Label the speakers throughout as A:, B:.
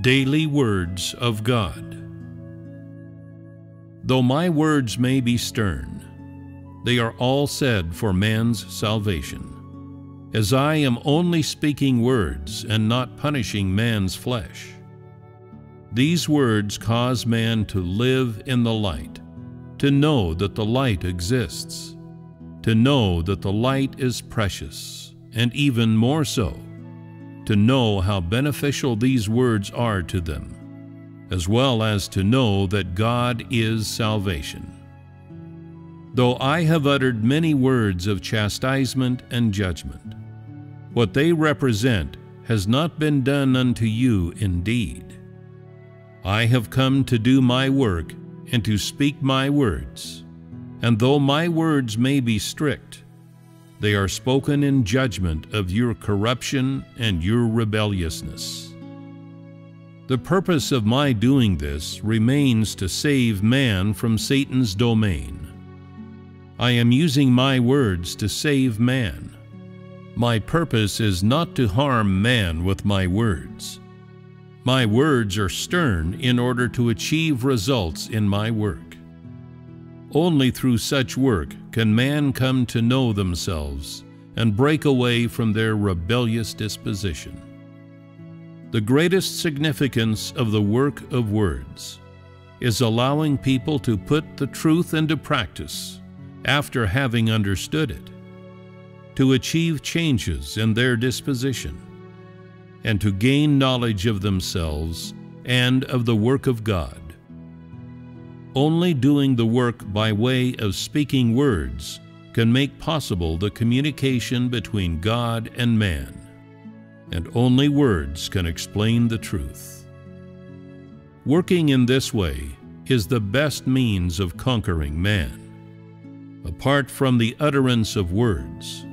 A: Daily Words of God. Though my words may be stern, they are all said for man's salvation, as I am only speaking words and not punishing man's flesh. These words cause man to live in the light, to know that the light exists, to know that the light is precious, and even more so, to know how beneficial these words are to them, as well as to know that God is salvation. Though I have uttered many words of chastisement and judgment, what they represent has not been done unto you indeed. I have come to do my work and to speak my words, and though my words may be strict, they are spoken in judgment of your corruption and your rebelliousness. The purpose of my doing this remains to save man from Satan's domain. I am using my words to save man. My purpose is not to harm man with my words. My words are stern in order to achieve results in my work. Only through such work can man come to know themselves and break away from their rebellious disposition. The greatest significance of the work of words is allowing people to put the truth into practice after having understood it, to achieve changes in their disposition, and to gain knowledge of themselves and of the work of God. Only doing the work by way of speaking words can make possible the communication between God and man, and only words can explain the truth. Working in this way is the best means of conquering man. Apart from the utterance of words,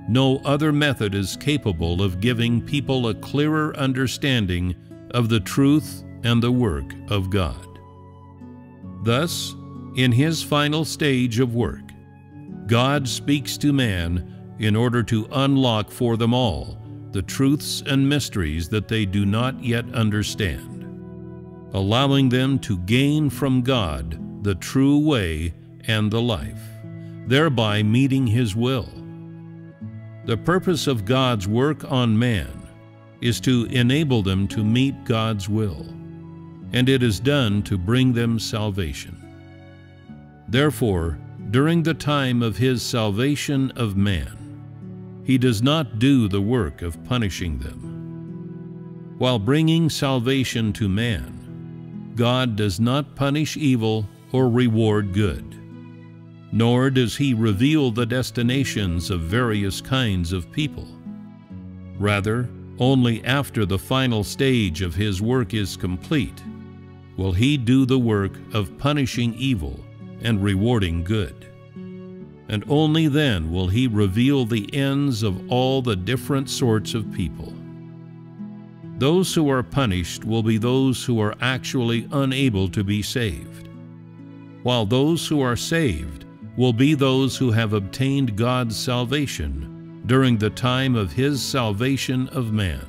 A: no other method is capable of giving people a clearer understanding of the truth and the work of God. Thus, in his final stage of work, God speaks to man in order to unlock for them all the truths and mysteries that they do not yet understand, allowing them to gain from God the true way and the life, thereby meeting his will. The purpose of God's work on man is to enable them to meet God's will, and it is done to bring them salvation. Therefore, during the time of his salvation of man, he does not do the work of punishing them. While bringing salvation to man, God does not punish evil or reward good, nor does he reveal the destinations of various kinds of people. Rather, only after the final stage of his work is complete will he do the work of punishing evil and rewarding good. And only then will he reveal the ends of all the different sorts of people. Those who are punished will be those who are actually unable to be saved, while those who are saved will be those who have obtained God's salvation during the time of his salvation of man.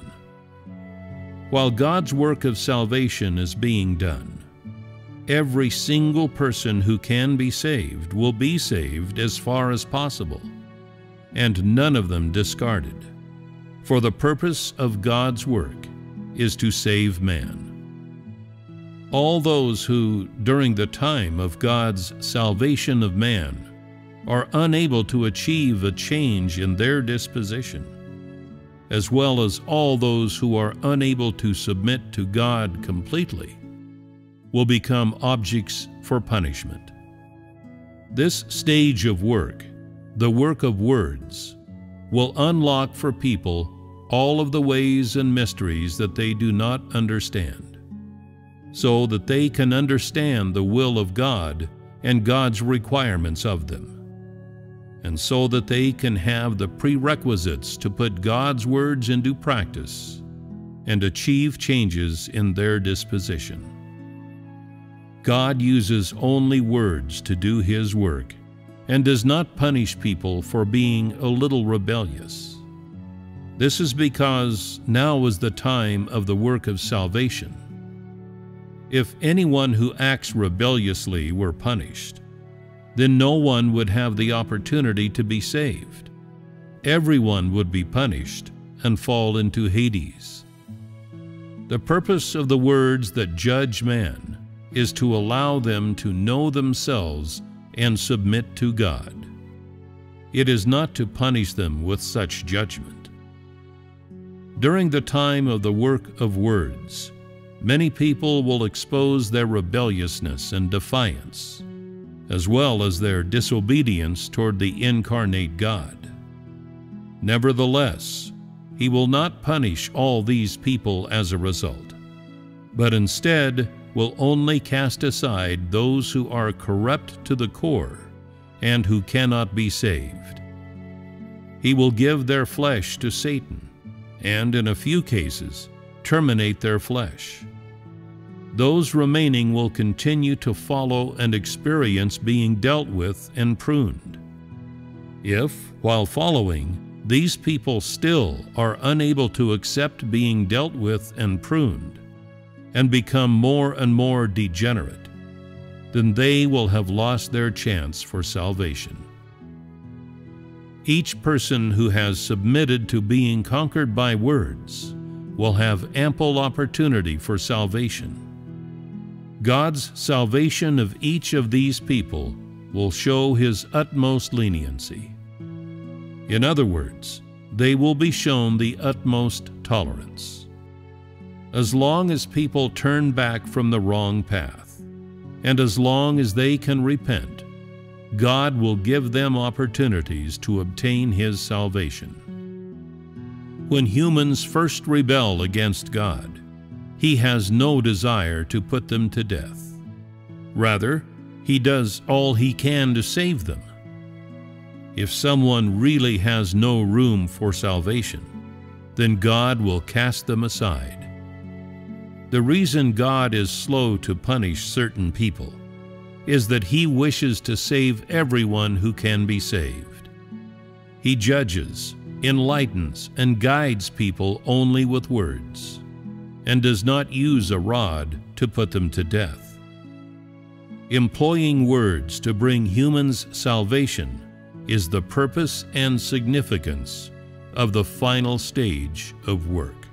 A: While God's work of salvation is being done, every single person who can be saved will be saved as far as possible, and none of them discarded, for the purpose of God's work is to save man. All those who, during the time of God's salvation of man, are unable to achieve a change in their disposition, as well as all those who are unable to submit to God completely, will become objects for punishment. This stage of work, the work of words, will unlock for people all of the ways and mysteries that they do not understand, so that they can understand the will of God and God's requirements of them, and so that they can have the prerequisites to put God's words into practice and achieve changes in their disposition. God uses only words to do his work and does not punish people for being a little rebellious. This is because now is the time of the work of salvation. If anyone who acts rebelliously were punished, then no one would have the opportunity to be saved. Everyone would be punished and fall into Hades. The purpose of the words that judge man is to allow them to know themselves and submit to God. It is not to punish them with such judgment. During the time of the work of words, many people will expose their rebelliousness and defiance, as well as their disobedience toward the incarnate God. Nevertheless, He will not punish all these people as a result, but instead will only cast aside those who are corrupt to the core and who cannot be saved. He will give their flesh to Satan, and in a few cases, terminate their flesh. Those remaining will continue to follow and experience being dealt with and pruned. If, while following, these people still are unable to accept being dealt with and pruned, and become more and more degenerate, then they will have lost their chance for salvation. Each person who has submitted to being conquered by words will have ample opportunity for salvation. God's salvation of each of these people will show His utmost leniency. In other words, they will be shown the utmost tolerance. As long as people turn back from the wrong path, and as long as they can repent, God will give them opportunities to obtain His salvation. When humans first rebel against God, He has no desire to put them to death. Rather, He does all He can to save them. If someone really has no room for salvation, then God will cast them aside. The reason God is slow to punish certain people is that He wishes to save everyone who can be saved. He judges, enlightens, and guides people only with words, and does not use a rod to put them to death. Employing words to bring humans salvation is the purpose and significance of the final stage of work.